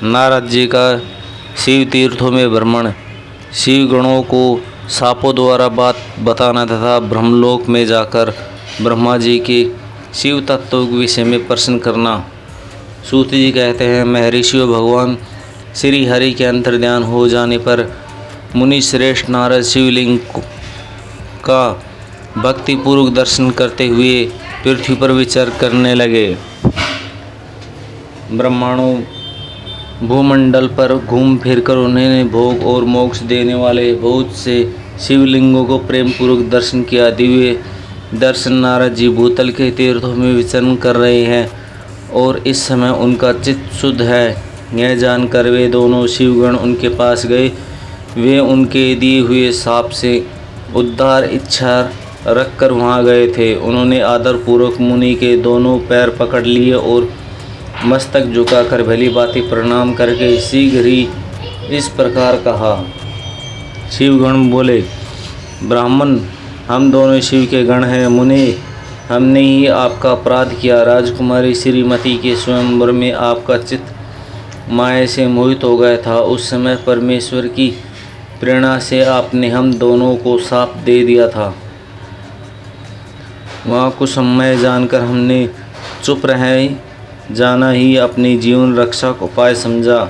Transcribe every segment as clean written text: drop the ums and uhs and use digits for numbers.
नारद जी का शिव तीर्थों में भ्रमण, शिव गणों को सापों द्वारा बात बताना तथा ब्रह्मलोक में जाकर ब्रह्मा जी के शिव तत्वों के विषय में प्रश्न करना। सूत जी कहते हैं, महर्षियों, भगवान श्री हरि के अंतर्ध्यान हो जाने पर मुनि श्रेष्ठ नारद शिवलिंग का भक्तिपूर्वक दर्शन करते हुए पृथ्वी पर विचार करने लगे। ब्रह्मांडों भूमंडल पर घूम फिरकर उन्होंने भोग और मोक्ष देने वाले बहुत से शिवलिंगों को प्रेम पूर्वक दर्शन किया। दिव्य दर्शन नारद जी भूतल के तीर्थों में विचरण कर रहे हैं और इस समय उनका चित्त शुद्ध है, यह जानकर वे दोनों शिवगण उनके पास गए। वे उनके दिए हुए शाप से उद्धार इच्छा रखकर वहां गए थे। उन्होंने आदरपूर्वक मुनि के दोनों पैर पकड़ लिए और मस्तक झुकाकर भली भांति प्रणाम करके शीघ्र ही इस प्रकार कहा। शिवगण बोले, ब्राह्मण, हम दोनों शिव के गण हैं। मुनि, हमने ही आपका अपराध किया। राजकुमारी श्रीमती के स्वयंवर में आपका चित्त माया से मोहित हो गया था। उस समय परमेश्वर की प्रेरणा से आपने हम दोनों को शाप दे दिया था। वहाँ कुछ समय जानकर हमने चुप रहे जाना ही अपनी जीवन रक्षा का उपाय समझा।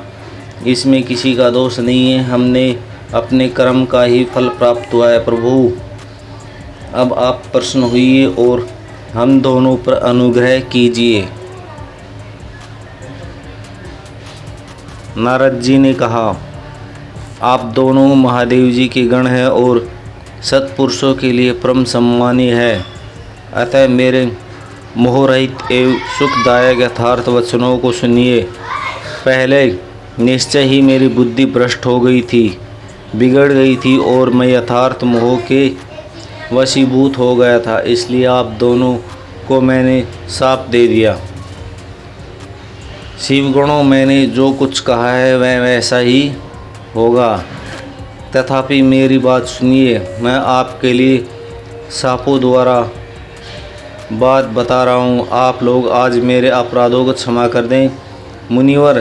इसमें किसी का दोष नहीं है, हमने अपने कर्म का ही फल प्राप्त हुआ है। प्रभु, अब आप प्रसन्न हुइए और हम दोनों पर अनुग्रह कीजिए। नारद जी ने कहा, आप दोनों महादेव जी के गण हैं और सत्पुरुषों के लिए परम सम्मानीय है। अतः मेरे मोहरहित एवं सुखदायक यथार्थ वचनों को सुनिए। पहले निश्चय ही मेरी बुद्धि भ्रष्ट हो गई थी, बिगड़ गई थी और मैं यथार्थ मोह के वशीभूत हो गया था, इसलिए आप दोनों को मैंने शाप दे दिया। शिवगणों, मैंने जो कुछ कहा है वह वैसा ही होगा, तथापि मेरी बात सुनिए। मैं आपके लिए शापों द्वारा बात बता रहा हूँ। आप लोग आज मेरे अपराधों को क्षमा कर दें। मुनिवर,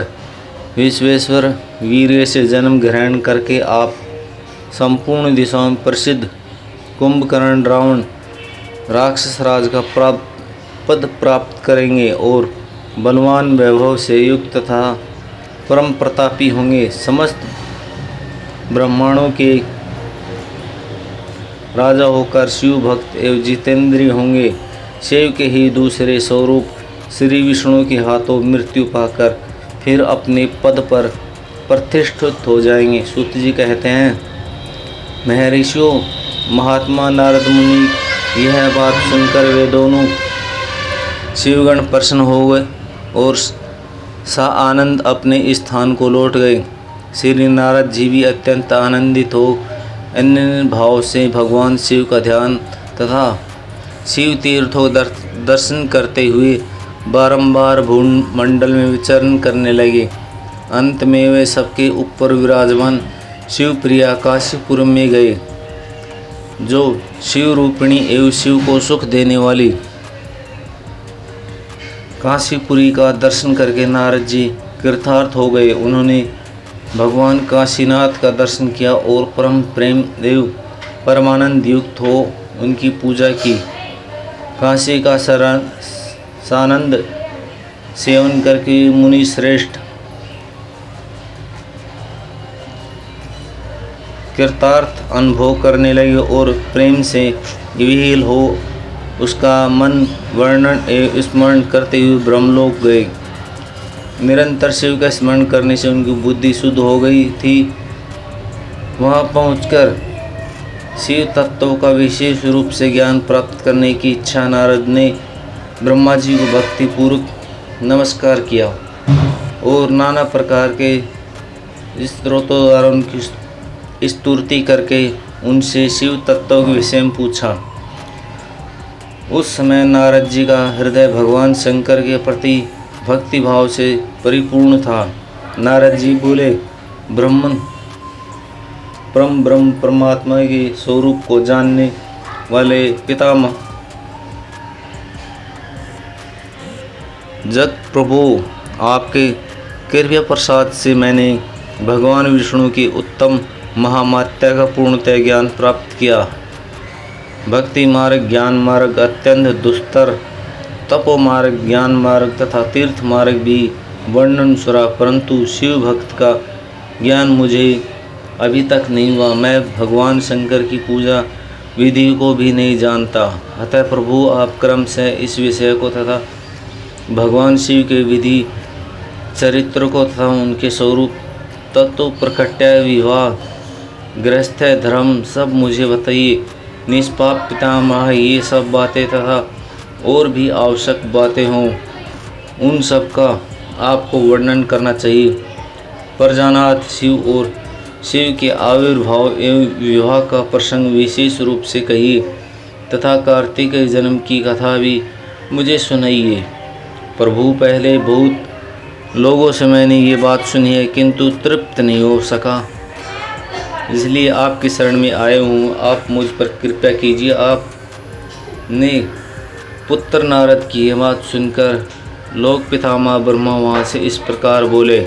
विश्वेश्वर वीर्य से जन्म ग्रहण करके आप संपूर्ण दिशाओं में प्रसिद्ध कुंभकर्ण रावण राक्षस राज का पद प्राप्त करेंगे और बलवान वैभव से युक्त तथा परम प्रतापी होंगे। समस्त ब्रह्मांडों के राजा होकर शिव भक्त एवं जितेंद्रिय होंगे। शिव के ही दूसरे स्वरूप श्री विष्णु के हाथों मृत्यु पाकर फिर अपने पद पर प्रतिष्ठित हो जाएंगे। सूत जी कहते हैं, महर्षियों, महात्मा नारद मुनि यह बात सुनकर वे दोनों शिवगण प्रसन्न हो गए और सा आनंद अपने स्थान को लौट गए। श्री नारद जी भी अत्यंत आनंदित हो अन्य भाव से भगवान शिव का ध्यान तथा शिव तीर्थों दर्शन करते हुए बारंबार भूमंडल में विचरण करने लगे। अंत में वे सबके ऊपर विराजमान शिवप्रिया काशीपुर में गए, जो शिव रूपिणी एवं शिव को सुख देने वाली काशीपुरी का दर्शन करके नारद जी कृतार्थ हो गए। उन्होंने भगवान काशीनाथ का दर्शन किया और परम प्रेम एवं परमानंद युक्त हो उनकी पूजा की। काशी का सानंद सेवन करके मुनि श्रेष्ठ कृतार्थ अनुभव करने लगे और प्रेम से विहील हो उसका मन वर्णन एवं स्मरण करते हुए ब्रह्मलोक गए। निरंतर शिव का स्मरण करने से उनकी बुद्धि शुद्ध हो गई थी। वहां पहुंचकर शिव तत्वों का विशेष रूप से ज्ञान प्राप्त करने की इच्छा नारद ने ब्रह्मा जी को भक्तिपूर्वक नमस्कार किया और नाना प्रकार के स्त्रोतों द्वारा उनकी स्तुति करके उनसे शिव तत्वों के विषय में पूछा। उस समय नारद जी का हृदय भगवान शंकर के प्रति भक्ति भाव से परिपूर्ण था। नारद जी बोले, ब्रह्म परमात्मा के स्वरूप को जानने वाले पितामह जगत प्रभु, आपके कृपया प्रसाद से मैंने भगवान विष्णु की उत्तम महामात्या का पूर्णतः ज्ञान प्राप्त किया। भक्ति मार्ग, ज्ञान मार्ग अत्यंत दुस्तर, तपो मार्ग, ज्ञान मार्ग तथा तीर्थ मार्ग भी वर्णन सुना, परंतु शिव भक्त का ज्ञान मुझे अभी तक नहीं हुआ। मैं भगवान शंकर की पूजा विधि को भी नहीं जानता। अतः प्रभु आप क्रम से इस विषय को तथा भगवान शिव के विधि चरित्र को तथा उनके स्वरूप तत्व, प्रकट्य, विवाह, गृहस्थ धर्म सब मुझे बताइए। निष्पाप पितामह ये सब बातें तथा और भी आवश्यक बातें हों उन सब का आपको वर्णन करना चाहिए। प्रजानाथ शिव और शिव के आविर्भाव एवं विवाह का प्रसंग विशेष रूप से कहिए तथा कार्तिक जन्म की कथा भी मुझे सुनाइए। प्रभु पहले बहुत लोगों से मैंने ये बात सुनी है किंतु तृप्त नहीं हो सका, इसलिए आपकी शरण में आए हूँ। आप मुझ पर कृपा कीजिए। आपने पुत्र नारद की ये बात सुनकर लोक पितामह ब्रह्मा वहाँ से इस प्रकार बोले।